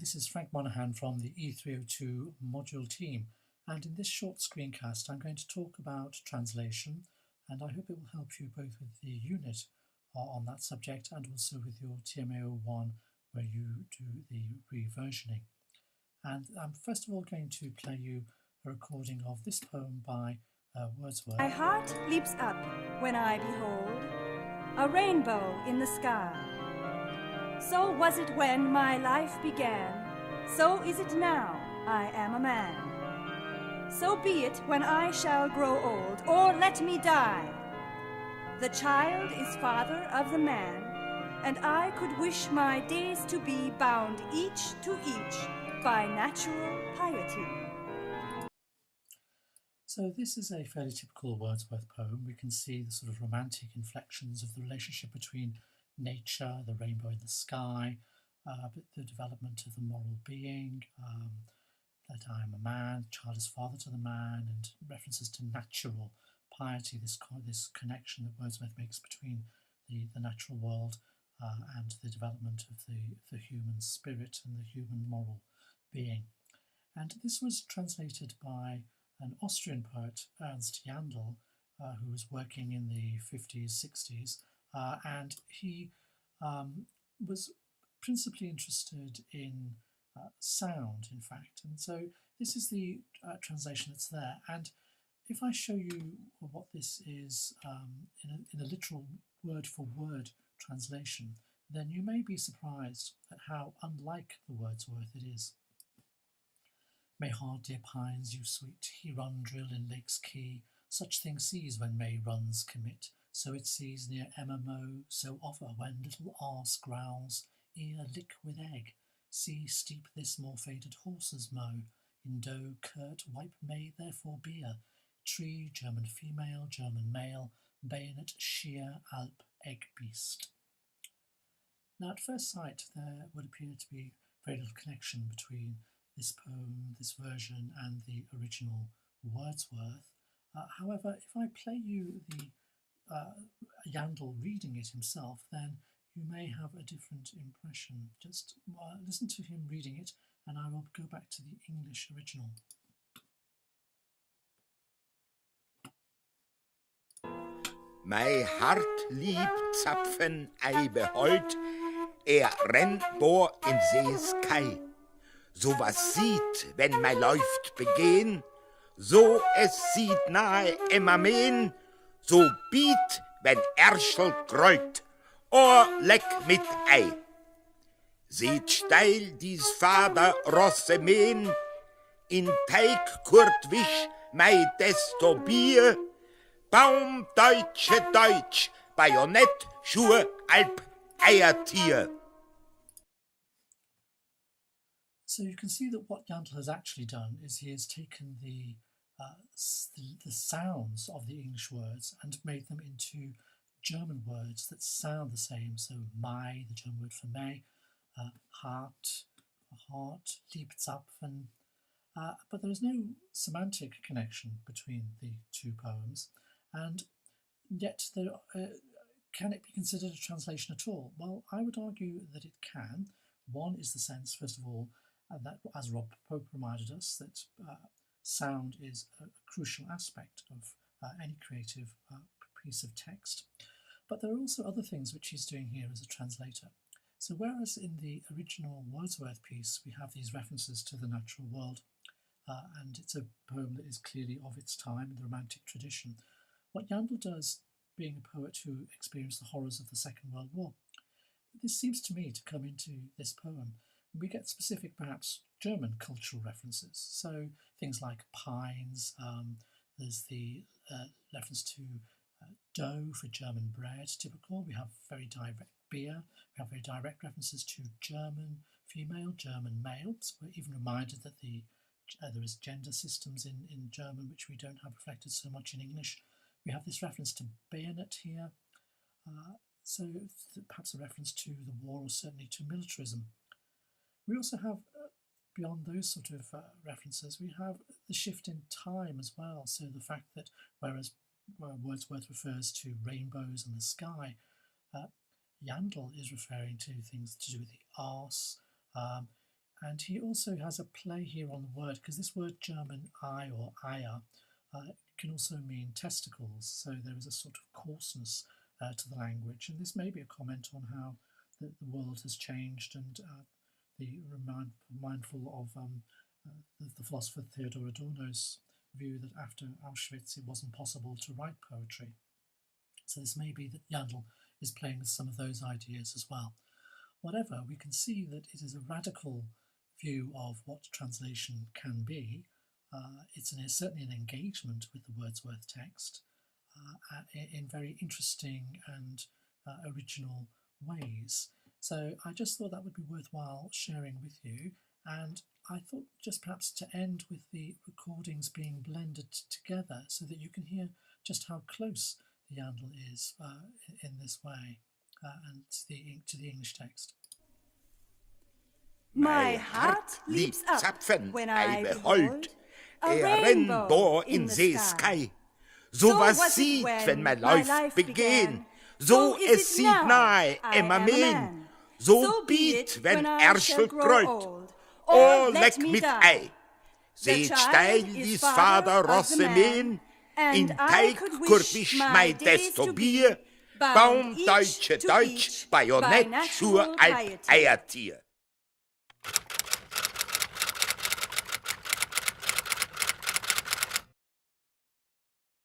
this is Frank Monaghan from the E302 module team, and in this short screencast I'm going to talk about translation, and I hope it will help you both with the unit on that subject and also with your TMA01 where you do the reversioning. And I'm first of all going to play you a recording of this poem by Wordsworth. My heart leaps up when I behold a rainbow in the sky. So was it when my life began, so is it now I am a man. So be it when I shall grow old, or let me die. The child is father of the man, and I could wish my days to be bound each to each by natural piety. So this is a fairly typical Wordsworth poem. We can see the sort of romantic inflections of the relationship between nature, the rainbow in the sky, but the development of the moral being, that I am a man, child is father to the man, and references to natural piety, this connection that Wordsworth makes between the natural world and the development of the human spirit and the human moral being. And this was translated by an Austrian poet, Ernst Jandl, who was working in the 50s, 60s, and he was principally interested in sound, in fact. And so this is the translation that's there. And if I show you what this is in a literal word-for-word translation, then you may be surprised at how unlike the Wordsworth it is. May hard dear pines, you sweet, he run drill in Lake's Quay. Such thing sees when May runs commit, so it sees near MMO, so offer when little arse growls, ear lick with egg. See steep this more faded horses mow, in doe curt wipe May therefore beer. Tree, German female, German male, bayonet, sheer, alp, egg beast. Now at first sight there would appear to be very little connection between this poem, this version, and the original Wordsworth. However, if I play you the Jandl reading it himself, then you may have a different impression. Just listen to him reading it, and I will go back to the English original. My hart lieb zapfen ei behold, rennt bor in sees Kai. So was sieht, wenn mei läuft begehen, so es sieht nahe immer mehn, so biet, wenn Erschel grollt, leck mit Ei. Seht steil dies Vater Rosse mehn, in Teig kurt wisch mei desto Bier, Baum Deutsch, Bajonett, Schuhe, Alp, Eiertier. So you can see that what Jandl has actually done is he has taken the sounds of the English words and made them into German words that sound the same. So Mai, the German word for May, heart, Liebzapfen. But there is no semantic connection between the two poems, and yet can it be considered a translation at all? Well, I would argue that it can. One is the sense, first of all, that, as Rob Pope reminded us, that sound is a crucial aspect of any creative piece of text. But there are also other things which he's doing here as a translator. So whereas in the original Wordsworth piece we have these references to the natural world, and it's a poem that is clearly of its time in the Romantic tradition, what Jandl does, being a poet who experienced the horrors of the Second World War, this seems to me to come into this poem. We get specific, perhaps, German cultural references. So things like pines, there's the reference to dough for German bread, typical. We have very direct beer. We have very direct references to German female, German male. So we're even reminded that there is gender systems in German which we don't have reflected so much in English. We have this reference to bayonet here. So perhaps a reference to the war or certainly to militarism. We also have, beyond those sort of references, we have the shift in time as well. So the fact that whereas Wordsworth refers to rainbows and the sky, Jandl is referring to things to do with the arse, And he also has a play here on the word, because this word German "Ei" or Eier can also mean testicles. So there is a sort of coarseness to the language, and this may be a comment on how the world has changed, and mindful of the philosopher Theodor Adorno's view that after Auschwitz it wasn't possible to write poetry. So this may be that Jandl is playing with some of those ideas as well. Whatever, we can see that it is a radical view of what translation can be. It's certainly an engagement with the Wordsworth text in very interesting and original ways. So I just thought that would be worthwhile sharing with you, and I thought just perhaps to end with the recordings being blended together so that you can hear just how close the Jandl is in this way and to the English text. My heart leaps up Zapfen when I behold a Rainbow in the sky. So was sieht, wenn mein Lauf began, so es sieht nahe im Amen. So biet, wenn shall grow oh, leck mit Ei. Seht steil dies Vater Rosse mähen, in Teig kurbisch mei desto Bier, Baum Deutsch, Bajonett, Schuhe Alp Eiertier.